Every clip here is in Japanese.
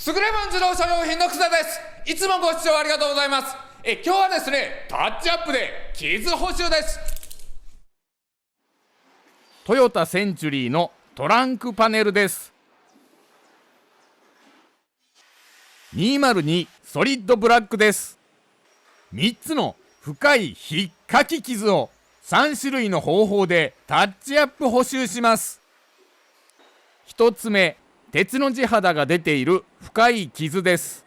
優れもん自動車用品の草です。いつもご視聴ありがとうございます。今日はですね、タッチアップで傷補修です。トヨタセンチュリーのトランクパネルです。202ソリッドブラックです。3つの深い引っかき傷を3種類の方法でタッチアップ補修します。1つ目、鉄の地肌が出ている深い傷です。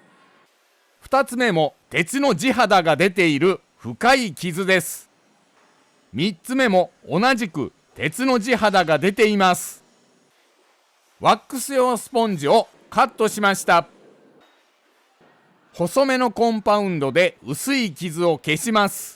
2つ目も鉄の地肌が出ている深い傷です。3つ目も同じく鉄の地肌が出ています。ワックス用スポンジをカットしました。細めのコンパウンドで薄い傷を消します。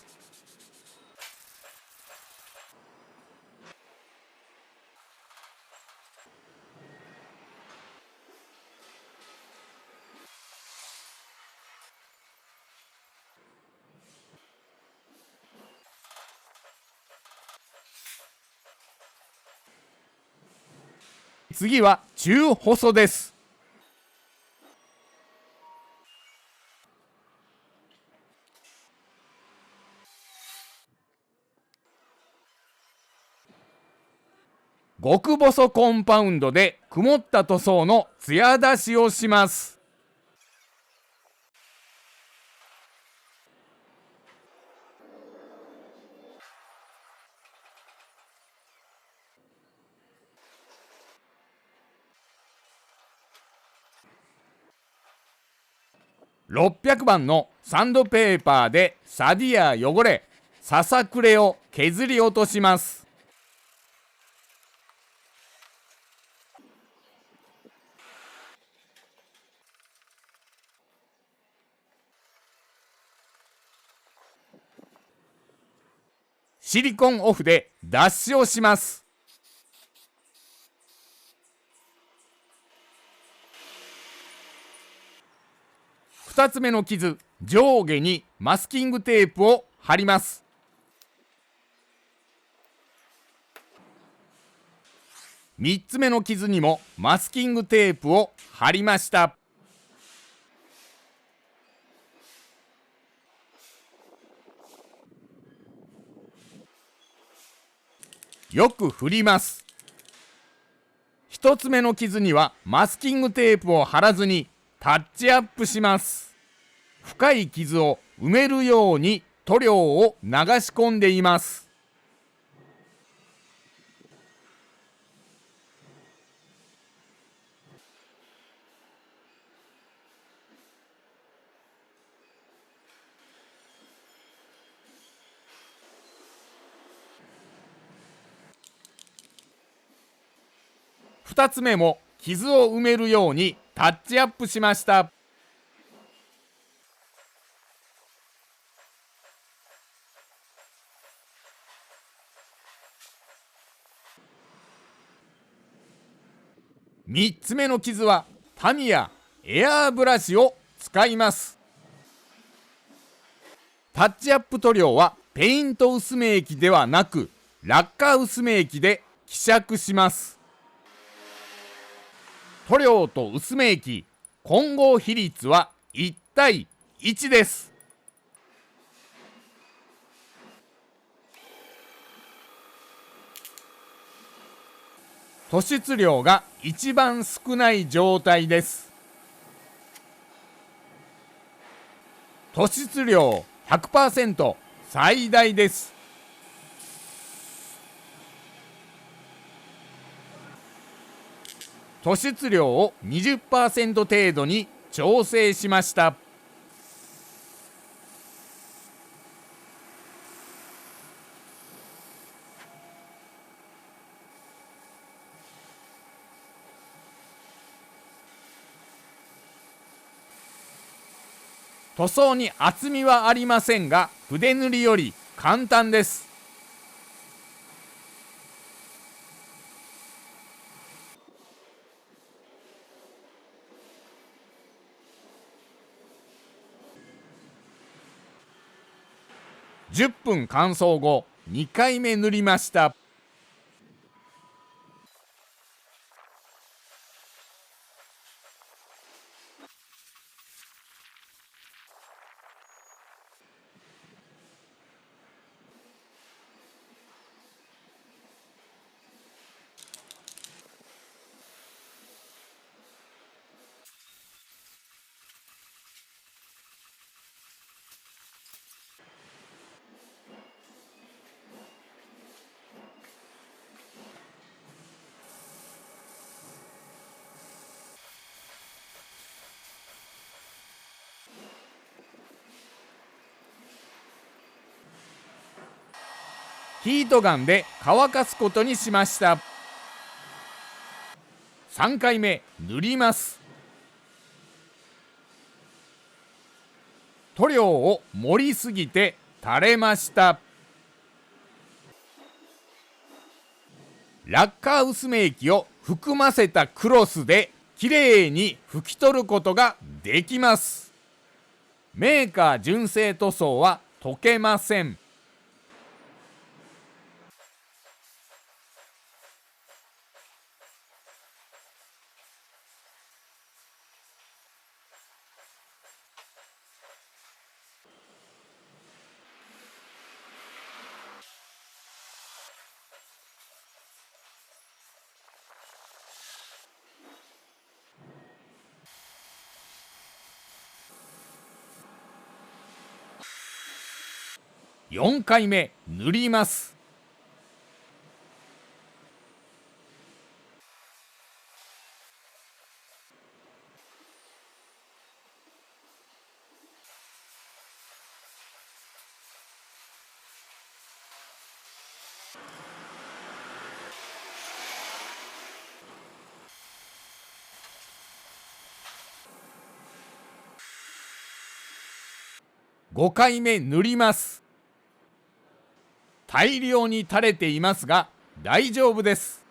次は中細です。極細コンパウンドで曇った塗装の艶出しをします。600番のサンドペーパーでサビや汚れ、ささくれを削り落とします。シリコンオフで脱脂をします。2つ目の傷、上下にマスキングテープを貼ります。3つ目の傷にもマスキングテープを貼りました。よく振ります。1つ目の傷にはマスキングテープを貼らずにタッチアップします。深い傷を埋めるように塗料を流し込んでいます。2つ目も傷を埋めるようにタッチアップしました。3つ目の傷はタミヤエアーブラシを使います。タッチアップ塗料はペイント薄め液ではなくラッカー薄め液で希釈します。塗料と薄め液混合比率は1対1です。塗出量が一番少ない状態です。塗出量 100% 最大です。塗出量を 20% 程度に調整しました。塗装に厚みはありませんが筆塗りより簡単です。10分乾燥後2回目塗りました。ヒートガンで乾かすことにしました。3回目塗ります。塗料を盛りすぎて垂れました。ラッカー薄め液を含ませたクロスできれいに拭き取ることができます。メーカー純正塗装は溶けません。4回目塗ります。5回目塗ります。大量に垂れていますが大丈夫です。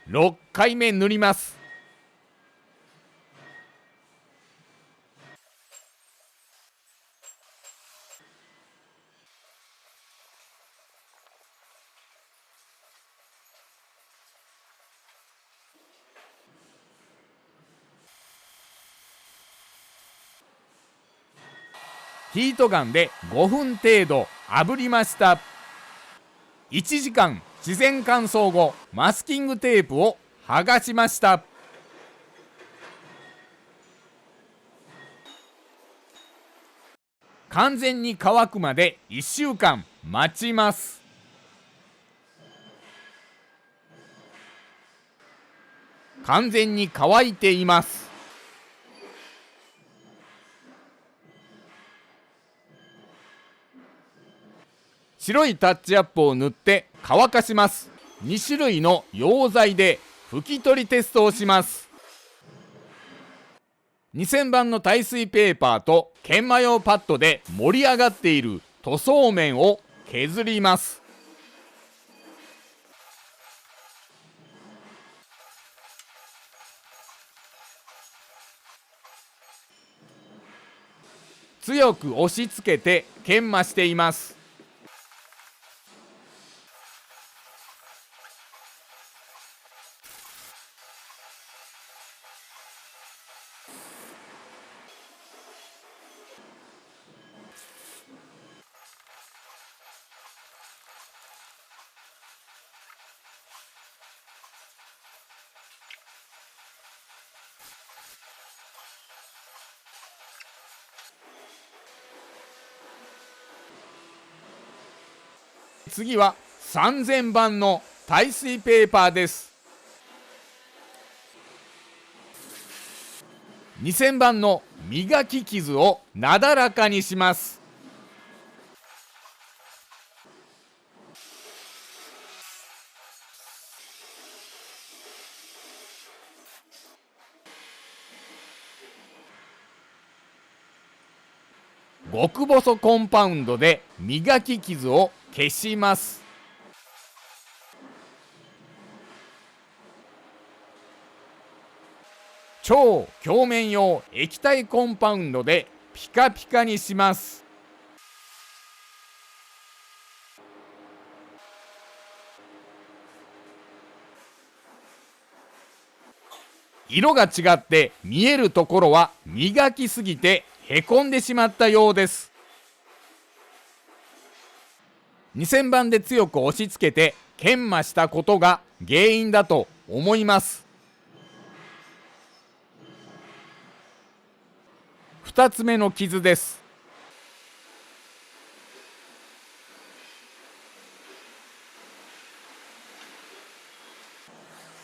6回目塗ります。ヒートガンで5分程度炙りました。1時間自然乾燥後、マスキングテープを剥がしました。完全に乾くまで1週間待ちます。完全に乾いています。白いタッチアップを塗って乾かします。2種類の溶剤で拭き取りテストをします。2000番の耐水ペーパーと研磨用パッドで盛り上がっている塗装面を削ります。強く押し付けて研磨しています。次は3000番の耐水ペーパーです。2000番の磨き傷をなだらかにします。極細コンパウンドで磨き傷を消します。超鏡面用液体コンパウンドでピカピカにします。色が違って見えるところは磨きすぎてへこんでしまったようです。2000番で強く押し付けて研磨したことが原因だと思います。2つ目の傷です。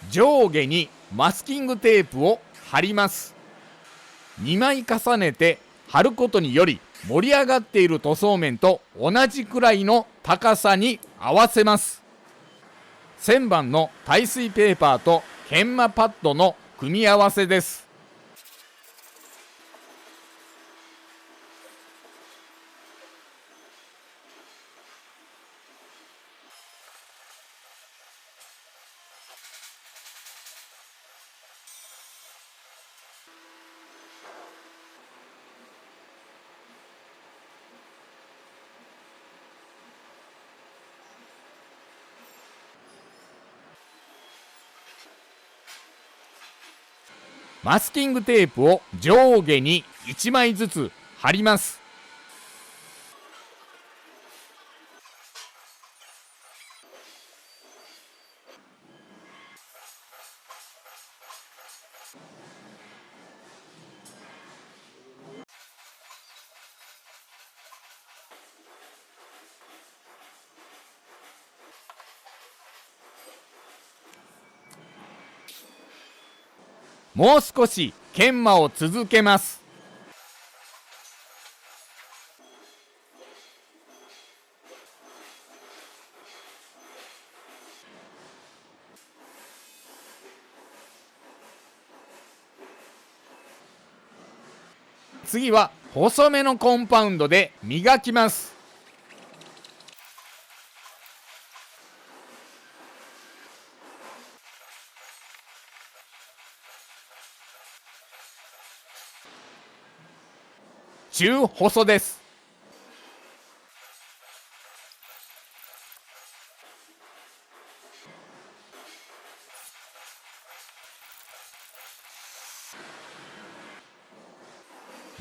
上下にマスキングテープを貼ります。2枚重ねて貼ることにより、盛り上がっている塗装面と同じくらいの高さに合わせます。1000番の耐水ペーパーと研磨パッドの組み合わせです。マスキングテープを上下に1枚ずつ貼ります。もう少し研磨を続けます。次は細めのコンパウンドで磨きます。中細です。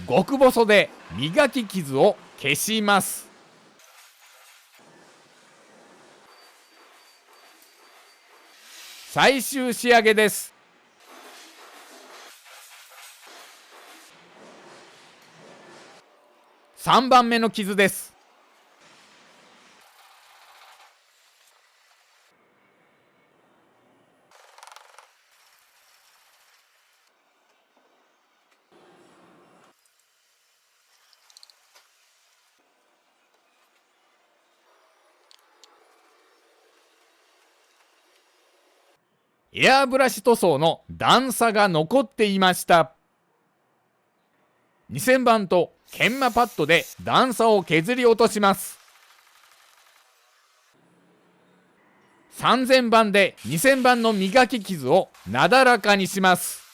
極細で磨き傷を消します。最終仕上げです。3番目の傷です。エアブラシ塗装の段差が残っていました。2000番と研磨パッドで段差を削り落とします。3000番で2000番の磨き傷をなだらかにします。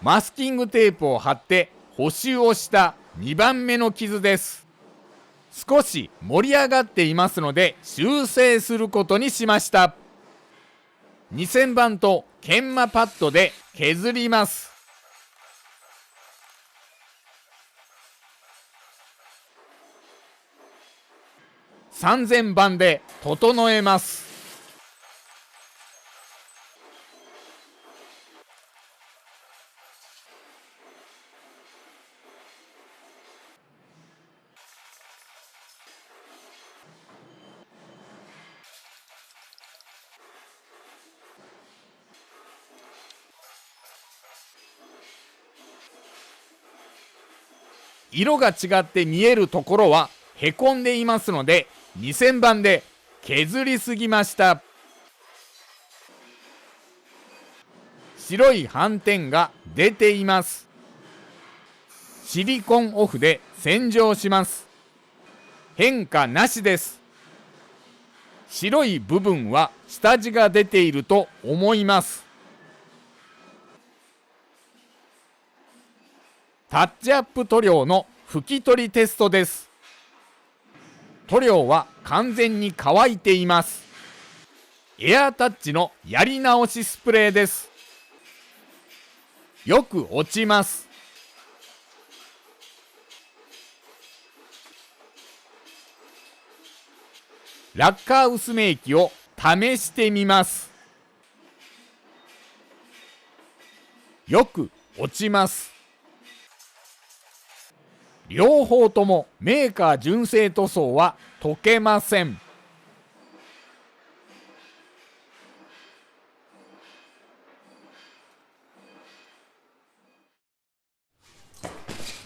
マスキングテープを貼って補修をした2番目の傷です。少し盛り上がっていますので修正することにしました。2000番と研磨パッドで削ります。3000番で整えます。色が違って見えるところはへこんでいますので2000番で削りすぎました。白い斑点が出ています。シリコンオフで洗浄します。変化なしです。白い部分は下地が出ていると思います。タッチアップ塗料の拭き取りテストです。塗料は完全に乾いています。エアタッチのやり直しスプレーです。よく落ちます。ラッカー薄め液を試してみます。よく落ちます。両方ともメーカー純正塗装は溶けません。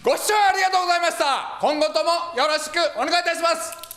ご視聴ありがとうございました。今後ともよろしくお願いいたします。